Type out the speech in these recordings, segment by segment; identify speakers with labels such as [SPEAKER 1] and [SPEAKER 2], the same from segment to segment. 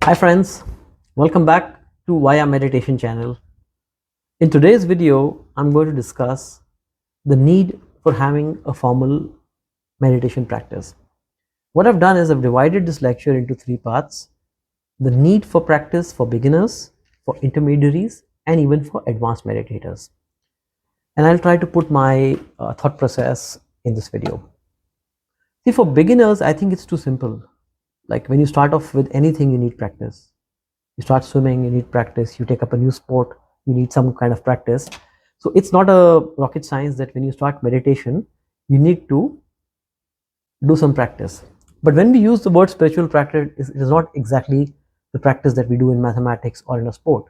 [SPEAKER 1] Hi friends, welcome back to Via Meditation channel. In today's video, I'm going to discuss the need for having a formal meditation practice. What I've done is I've divided this lecture into three parts: the need for practice for beginners, for intermediaries, and even for advanced meditators. And I'll try to put my thought process in this video. See, for beginners, I think it's too simple. Like when you start off with anything, you need practice. You start swimming, you need practice. You take up a new sport, you need some kind of practice. So it's not a rocket science that when you start meditation, you need to do some practice. But when we use the word spiritual practice, it is not exactly the practice that we do in mathematics or in a sport.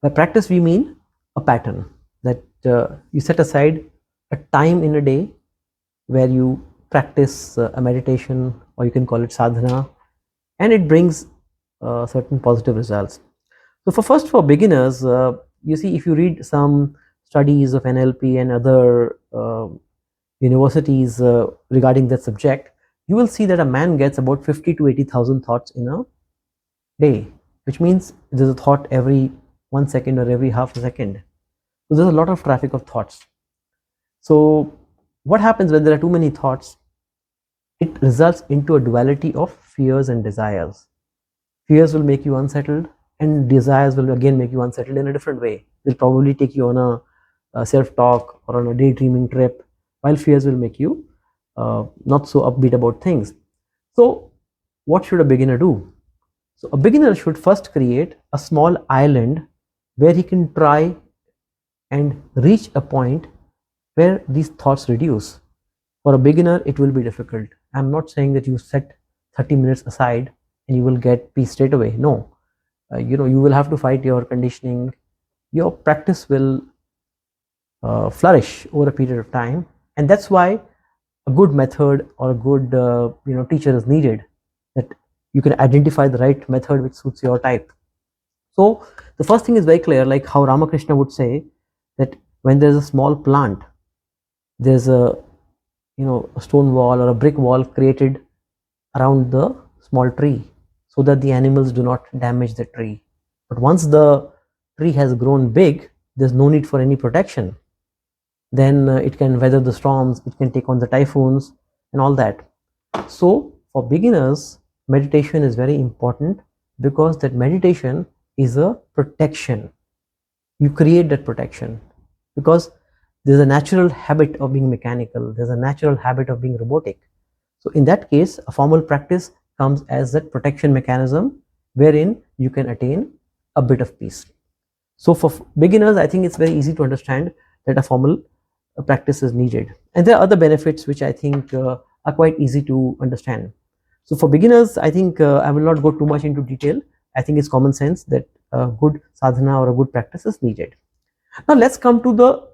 [SPEAKER 1] By practice, we mean a pattern that you set aside a time in a day where you practice a meditation, or you can call it sadhana, and it brings certain positive results. So for beginners, you see, if you read some studies of NLP and other universities regarding that subject, you will see that a man gets about 50 to 80,000 thoughts in a day, which means there's a thought every 1 second or every half a second. So there's a lot of traffic of thoughts. So what happens when there are too many thoughts? It results into a duality of fears and desires. Fears will make you unsettled, and desires will again make you unsettled in a different way. They'll probably take you on a self-talk or on a daydreaming trip, while fears will make you not so upbeat about things. So what should a beginner do? So a beginner should first create a small island where he can try and reach a point where these thoughts reduce. For a beginner, it will be difficult. I'm not saying that you set 30 minutes aside and you will get peace straight away. No, you will have to fight your conditioning. Your practice will flourish over a period of time, and that's why a good method or a good teacher is needed, that you can identify the right method which suits your type. So the first thing is very clear, like how Ramakrishna would say that when there's a small plant, there's a stone wall or a brick wall created around the small tree so that the animals do not damage the tree. But once the tree has grown big, there's no need for any protection. Then it can weather the storms, it can take on the typhoons and all that. So for beginners, meditation is very important, because that meditation is a protection. You create that protection because there's a natural habit of being mechanical, there's a natural habit of being robotic. So in that case, a formal practice comes as that protection mechanism wherein you can attain a bit of peace. So for beginners, I think it's very easy to understand that a formal practice is needed. And there are other benefits which I think are quite easy to understand. So for beginners, I think I will not go too much into detail. I think it's common sense that a good sadhana or a good practice is needed. Now let's come to the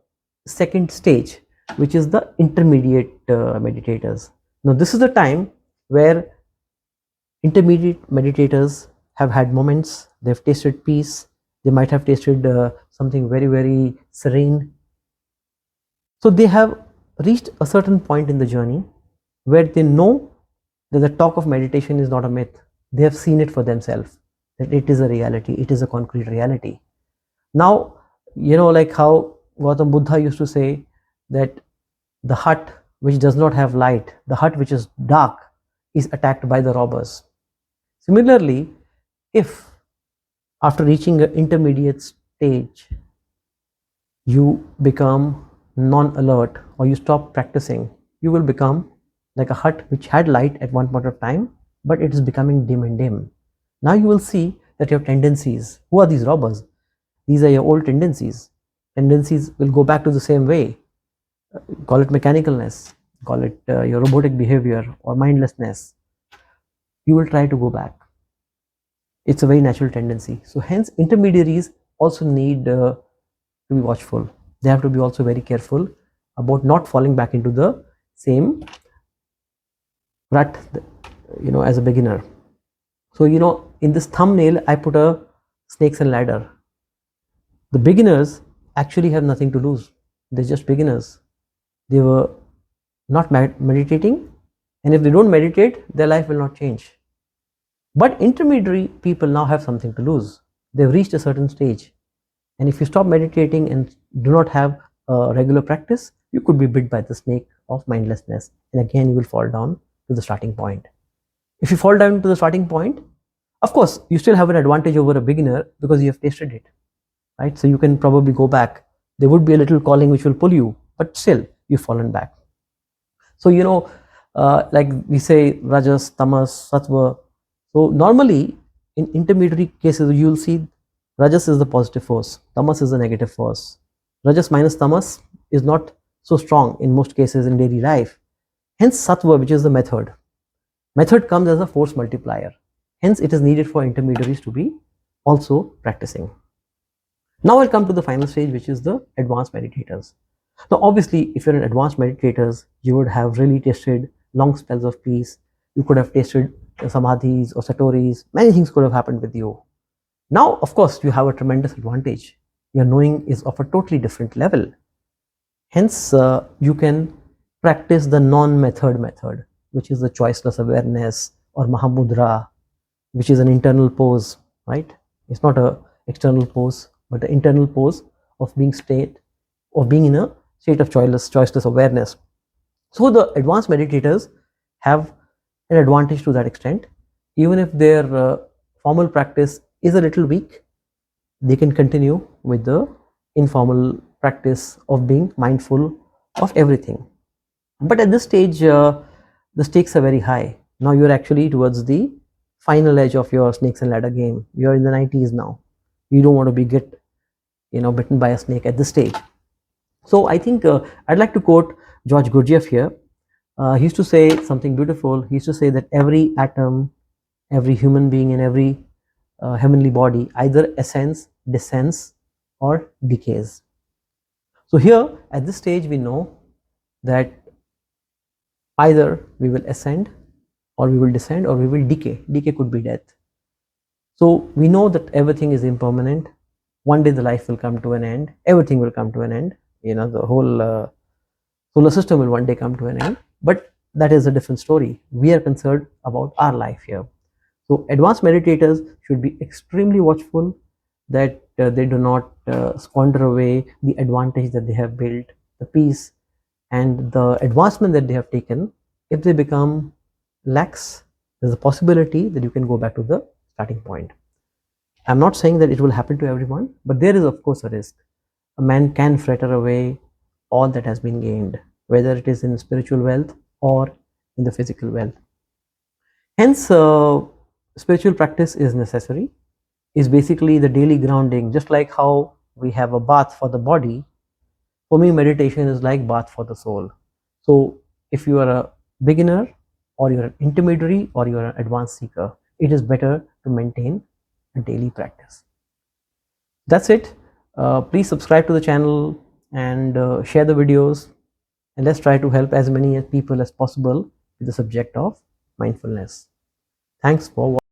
[SPEAKER 1] second stage, which is the intermediate meditators. Now this is the time where intermediate meditators have had moments, they've tasted peace, they might have tasted something very, very serene. So they have reached a certain point in the journey where they know that the talk of meditation is not a myth. They have seen it for themselves, that it is a reality, it is a concrete reality. Now, like how Gautam Buddha used to say that the hut which does not have light, the hut which is dark, is attacked by the robbers. Similarly, if after reaching an intermediate stage, you become non-alert or you stop practicing, you will become like a hut which had light at one point of time, but it is becoming dim and dim. Now you will see that your tendencies, who are these robbers? These are your old tendencies. Tendencies will go back to the same way. Call it mechanicalness, call it your robotic behavior or mindlessness. You will try to go back. It's a very natural tendency. So hence intermediaries also need to be watchful. They have to be also very careful about not falling back into the same rut, as a beginner. So in this thumbnail I put a snakes and ladder. The beginners actually have nothing to lose. They're just beginners. They were not meditating, and if they don't meditate, their life will not change. But intermediary people now have something to lose. They've reached a certain stage, and if you stop meditating and do not have a regular practice, you could be bit by the snake of mindlessness, and again you will fall down to the starting point. If you fall down to the starting point, of course you still have an advantage over a beginner because you have tasted it, right? So you can probably go back. There would be a little calling which will pull you, but still you've fallen back. So like we say, rajas, tamas, sattva. So normally in intermediary cases you will see rajas is the positive force, tamas is the negative force. Rajas minus tamas is not so strong in most cases in daily life. Hence sattva, which is the method. Method comes as a force multiplier. Hence it is needed for intermediaries to be also practicing. Now I'll come to the final stage, which is the advanced meditators. Now obviously if you're an advanced meditators, you would have really tasted long spells of peace. You could have tasted samadhis or satoris. Many things could have happened with you. Now of course you have a tremendous advantage. Your knowing is of a totally different level. Hence you can practice the non-method method, which is the choiceless awareness, or mahamudra, which is an internal pose, right? It's not a external pose, but the internal pose of being in a state of choiceless awareness. So the advanced meditators have an advantage to that extent. Even if their formal practice is a little weak, they can continue with the informal practice of being mindful of everything. But at this stage, the stakes are very high. Now you're actually towards the final edge of your snakes and ladder game. You're in the 90s now. You don't want to be bitten by a snake at this stage. So I think I'd like to quote George Gurdjieff here. He used to say something beautiful. He used to say that every atom, every human being, and every heavenly body either ascends, descends, or decays. So here at this stage we know that either we will ascend, or we will descend, or we will decay. Decay could be death. So we know that everything is impermanent. One day the life will come to an end. Everything will come to an end. The whole solar system will one day come to an end. But that is a different story. We are concerned about our life here. So advanced meditators should be extremely watchful that they do not squander away the advantage that they have built, the peace and the advancement that they have taken. If they become lax, there's a possibility that you can go back to the starting point. I'm not saying that it will happen to everyone, but there is of course a risk. A man can fritter away all that has been gained, whether it is in spiritual wealth or in the physical wealth. Hence spiritual practice is necessary, is basically the daily grounding. Just like how we have a bath for the body, for me meditation is like bath for the soul. So if you are a beginner, or you're an intermediary, or you're an advanced seeker, it is better to maintain a daily practice. That's it. Please subscribe to the channel and share the videos, and let's try to help as many people as possible with the subject of mindfulness. Thanks for watching.